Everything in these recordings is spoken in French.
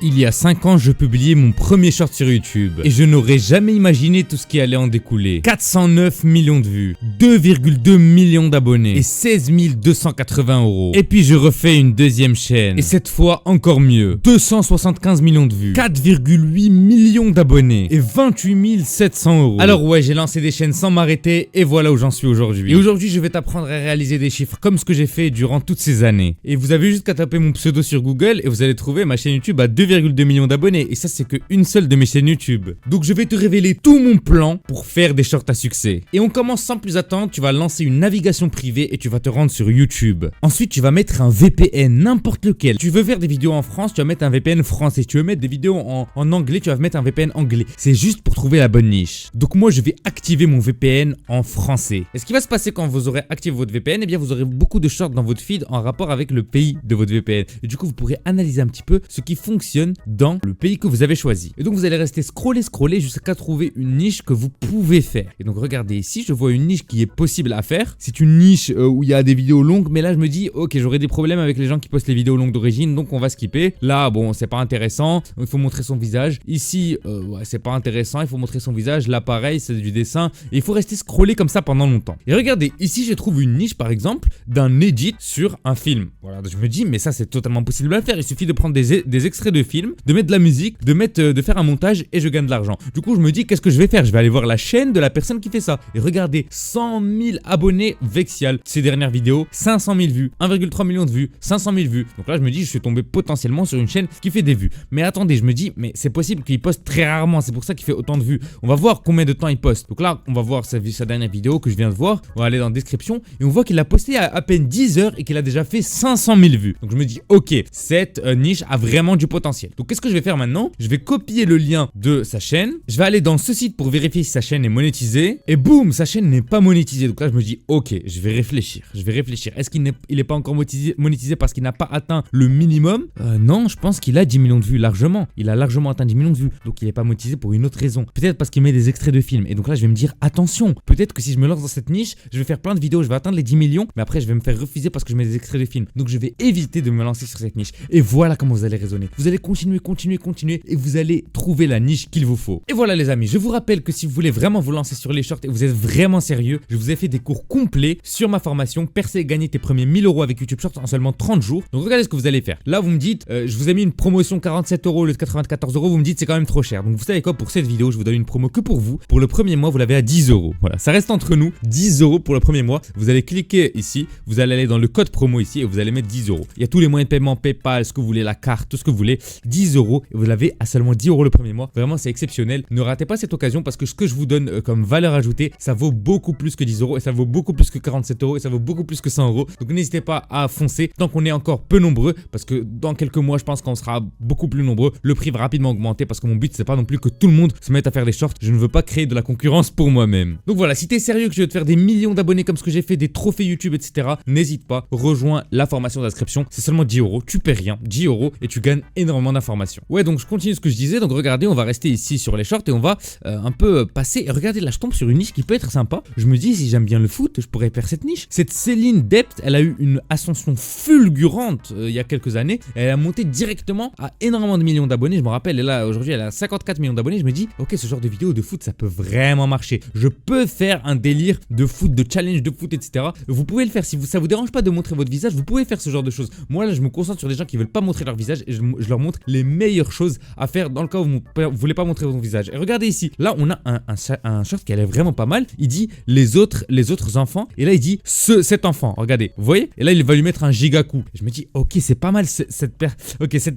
Il y a 5 ans, je publiais mon premier short sur YouTube et je n'aurais jamais imaginé tout ce qui allait en découler. 409 millions de vues, 2,2 millions d'abonnés et 16 280 €. Et puis je refais une deuxième chaîne et cette fois encore mieux. 275 millions de vues, 4,8 millions d'abonnés et 28 700 €. Alors ouais, j'ai lancé des chaînes sans m'arrêter et voilà où j'en suis aujourd'hui. Et aujourd'hui, je vais t'apprendre à réaliser des chiffres comme ce que j'ai fait durant toutes ces années. Et vous avez juste qu'à taper mon pseudo sur Google et vous allez trouver ma chaîne YouTube à 2,2 millions d'abonnés. Et ça, c'est qu'une seule de mes chaînes YouTube. Donc je vais te révéler tout mon plan pour faire des shorts à succès. Et on commence sans plus attendre, tu vas lancer une navigation privée et tu vas te rendre sur YouTube. Ensuite, tu vas mettre un VPN, n'importe lequel. Tu veux faire des vidéos en France, tu vas mettre un VPN français. Tu veux mettre des vidéos en anglais, tu vas mettre un VPN anglais. C'est juste pour trouver la bonne niche. Donc moi, je vais activer mon VPN en français. Et ce qui va se passer quand vous aurez activé votre VPN, eh bien vous aurez beaucoup de shorts dans votre feed en rapport avec le pays de votre VPN. Et du coup, vous pourrez analyser un petit peu ce qui fonctionne dans le pays que vous avez choisi. Et donc vous allez rester scroller jusqu'à trouver une niche que vous pouvez faire. Et donc regardez ici, je vois une niche qui est possible à faire. C'est une niche où il y a des vidéos longues, mais là je me dis ok, j'aurai des problèmes avec les gens qui postent les vidéos longues d'origine, donc on va skipper. Là bon, c'est pas intéressant, il faut montrer son visage. Ici ouais, c'est pas intéressant, il faut montrer son visage. Là pareil, c'est du dessin et il faut rester scroller comme ça pendant longtemps. Et regardez, ici je trouve une niche par exemple d'un edit sur un film. Voilà, je me dis mais ça c'est totalement possible à faire. Il suffit de prendre des extraits de films, de mettre de la musique, de faire un montage et je gagne de l'argent. Du coup je me dis qu'est-ce que je vais faire? Je vais aller voir la chaîne de la personne qui fait ça. Et regardez, 100 000 abonnés Vexial. Ces dernières vidéos, 500 000 vues, 1,3 million de vues, 500 000 vues. Donc là je me dis je suis tombé potentiellement sur une chaîne qui fait des vues. Mais attendez, je me dis mais c'est possible qu'il poste très rarement, c'est pour ça qu'il fait autant de vues. On va voir combien de temps il poste. Donc là on va voir sa dernière vidéo que je viens de voir. On va aller dans la description et on voit qu'il a posté à peine 10 heures et qu'il a déjà fait 500 000 vues. Donc je me dis ok, cette niche a vraiment du potentiel. Donc qu'est-ce que je vais faire maintenant? Je vais copier le lien de sa chaîne. Je vais aller dans ce site pour vérifier si sa chaîne est monétisée. Et boum, sa chaîne n'est pas monétisée. Donc là je me dis ok, je vais réfléchir. Est-ce qu'il n'est pas encore monétisé parce qu'il n'a pas atteint le minimum? Non, je pense qu'il a 10 millions de vues largement. Il a largement atteint 10 millions de vues. Donc il n'est pas monétisé pour une autre raison. Peut-être parce qu'il met des extraits de films. Et donc là je vais me dire attention, peut-être que si je me lance dans cette niche, je vais faire plein de vidéos, je vais atteindre les 10 millions, mais après je vais me faire refuser parce que je mets des extraits de films. Donc je vais éviter de me lancer sur cette niche. Et voilà comment vous allez raisonner. Vous allez continuer et vous allez trouver la niche qu'il vous faut. Et voilà les amis, je vous rappelle que si vous voulez vraiment vous lancer sur les shorts et vous êtes vraiment sérieux, je vous ai fait des cours complets sur ma formation Percer et gagner tes premiers 1000 € avec YouTube Shorts en seulement 30 jours. Donc regardez ce que vous allez faire. Là vous me dites, je vous ai mis une promotion 47 € au lieu de 94 €, vous me dites c'est quand même trop cher. Donc vous savez quoi, pour cette vidéo, je vous donne une promo que pour vous. Pour le premier mois, vous l'avez à 10 €. Voilà, ça reste entre nous, 10 € pour le premier mois. Vous allez cliquer ici, vous allez aller dans le code promo ici et vous allez mettre 10 €. Il y a tous les moyens de paiement, PayPal, ce que vous voulez, la carte, tout ce que vous voulez. 10 € et vous l'avez à seulement 10 € le premier mois. Vraiment, c'est exceptionnel. Ne ratez pas cette occasion parce que ce que je vous donne comme valeur ajoutée, ça vaut beaucoup plus que 10 € et ça vaut beaucoup plus que 47 € et ça vaut beaucoup plus que 100 €. Donc n'hésitez pas à foncer tant qu'on est encore peu nombreux parce que dans quelques mois, je pense qu'on sera beaucoup plus nombreux. Le prix va rapidement augmenter parce que mon but, c'est pas non plus que tout le monde se mette à faire des shorts. Je ne veux pas créer de la concurrence pour moi-même. Donc voilà, si t'es sérieux que je veux te faire des millions d'abonnés comme ce que j'ai fait, des trophées YouTube, etc., n'hésite pas, rejoins la formation d'inscription. C'est seulement 10 €, tu paies rien, 10 € et tu gagnes énormément d'informations. Ouais, donc je continue ce que je disais. Donc regardez, on va rester ici sur les shorts et on va un peu passer. Et regardez, là je tombe sur une niche qui peut être sympa. Je me dis, si j'aime bien le foot, je pourrais faire cette niche. Cette Céline Depth, elle a eu une ascension fulgurante il y a quelques années. Elle a monté directement à énormément de millions d'abonnés. Je me rappelle, et là aujourd'hui elle a 54 millions d'abonnés. Je me dis, ok, ce genre de vidéo de foot, ça peut vraiment marcher. Je peux faire un délire de foot, de challenge de foot, etc. Vous pouvez le faire. Si ça vous dérange pas de montrer votre visage, vous pouvez faire ce genre de choses. Moi là, je me concentre sur des gens qui veulent pas montrer leur visage et je leur montre les meilleures choses à faire dans le cas où vous voulez pas montrer votre visage. Et regardez ici, là on a un short qui a l'air vraiment pas mal. Il dit les autres enfants et là il dit cet enfant. Regardez, vous voyez? Et là il va lui mettre un giga coup. Et je me dis ok, c'est pas mal cette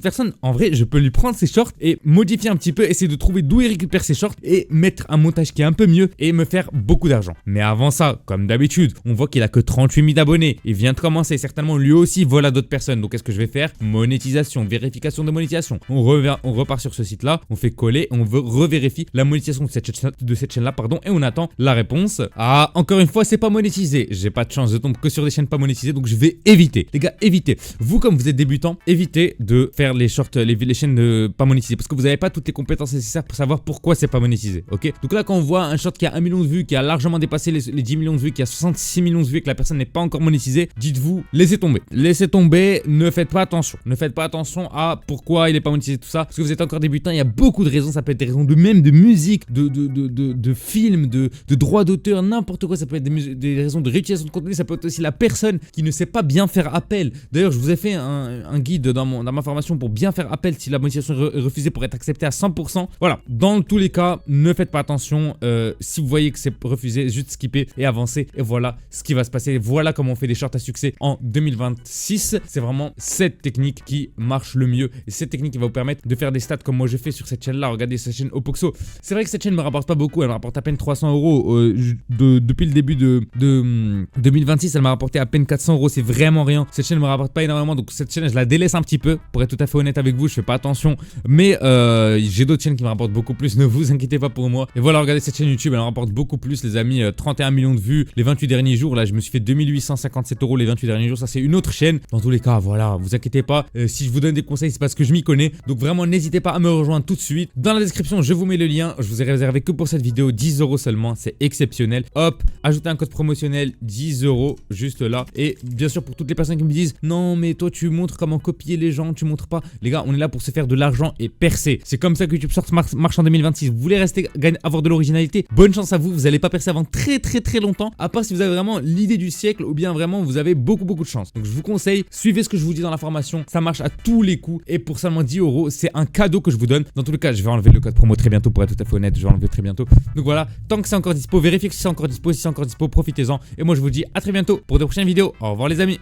personne. En vrai, je peux lui prendre ses shorts et modifier un petit peu, essayer de trouver d'où il récupère ses shorts et mettre un montage qui est un peu mieux et me faire beaucoup d'argent. Mais avant ça, comme d'habitude, on voit qu'il a que 38 000 abonnés. Il vient de commencer, certainement lui aussi vole à d'autres personnes. Donc qu'est-ce que je vais faire? Monétisation, vérification de monétisation. On repart sur ce site là, on fait coller, on revérifie la monétisation de cette chaîne là, pardon, et on attend la réponse. Ah, encore une fois, c'est pas monétisé. J'ai pas de chance, je tombe que sur des chaînes pas monétisées, donc je vais éviter. Les gars, évitez. Vous, comme vous êtes débutant, évitez de faire les shorts, les chaînes pas monétisées parce que vous n'avez pas toutes les compétences nécessaires pour savoir pourquoi c'est pas monétisé. Ok? Donc là, quand on voit un short qui a 1 million de vues, qui a largement dépassé les 10 millions de vues, qui a 66 millions de vues et que la personne n'est pas encore monétisée, dites-vous, laissez tomber. Laissez tomber, ne faites pas attention. Ne faites pas attention à pourquoi pourquoi il est pas monétisé, tout ça. Parce que vous êtes encore débutant, il y a beaucoup de raisons. Ça peut être des raisons de musique, de films, de droits d'auteur, n'importe quoi. Ça peut être des raisons de réutilisation de contenu. Ça peut être aussi la personne qui ne sait pas bien faire appel. D'ailleurs, je vous ai fait un guide dans ma formation pour bien faire appel si la monétisation est refusée pour être acceptée à 100%. Voilà, dans tous les cas, ne faites pas attention. Si vous voyez que c'est refusé, juste skipper et avancer. Et voilà ce qui va se passer. Voilà comment on fait des shorts à succès en 2026. C'est vraiment cette technique qui marche le mieux. Et cette technique qui va vous permettre de faire des stats comme moi je fais sur cette chaîne-là. Regardez cette chaîne Opoxo. C'est vrai que cette chaîne me rapporte pas beaucoup. Elle me rapporte à peine 300 euros. Depuis le début de 2026, elle m'a rapporté à peine 400 euros. C'est vraiment rien. Cette chaîne me rapporte pas énormément. Donc cette chaîne, je la délaisse un petit peu. Pour être tout à fait honnête avec vous, je fais pas attention. Mais j'ai d'autres chaînes qui me rapportent beaucoup plus. Ne vous inquiétez pas pour moi. Et voilà, regardez cette chaîne YouTube. Elle me rapporte beaucoup plus, les amis. 31 millions de vues les 28 derniers jours. Là, je me suis fait 2857 euros les 28 derniers jours. Ça, c'est une autre chaîne. Dans tous les cas, voilà, vous inquiétez pas. Si je vous donne des conseils, c'est parce que je m'y connais. Donc vraiment, n'hésitez pas à me rejoindre tout de suite. Dans la description, je vous mets le lien. Je vous ai réservé que pour cette vidéo 10 euros seulement. C'est exceptionnel. Hop, ajoutez un code promotionnel 10 euros juste là. Et bien sûr, pour toutes les personnes qui me disent non, mais toi, tu montres comment copier les gens, tu montres pas. Les gars, on est là pour se faire de l'argent et percer. C'est comme ça que YouTube Shorts marche en 2026. Vous voulez rester, avoir de l'originalité? Bonne chance à vous. Vous n'allez pas percer avant très longtemps. À part si vous avez vraiment l'idée du siècle ou bien vraiment vous avez beaucoup de chance. Donc je vous conseille, suivez ce que je vous dis dans la formation. Ça marche à tous les coups. Et pour seulement 10 euros, c'est un cadeau que je vous donne. Dans tous les cas, je vais enlever le code promo très bientôt pour être tout à fait honnête. Je vais enlever très bientôt. Donc voilà, tant que c'est encore dispo, vérifiez que c'est encore dispo. Si c'est encore dispo, profitez-en. Et moi, je vous dis à très bientôt pour de prochaines vidéos. Au revoir les amis.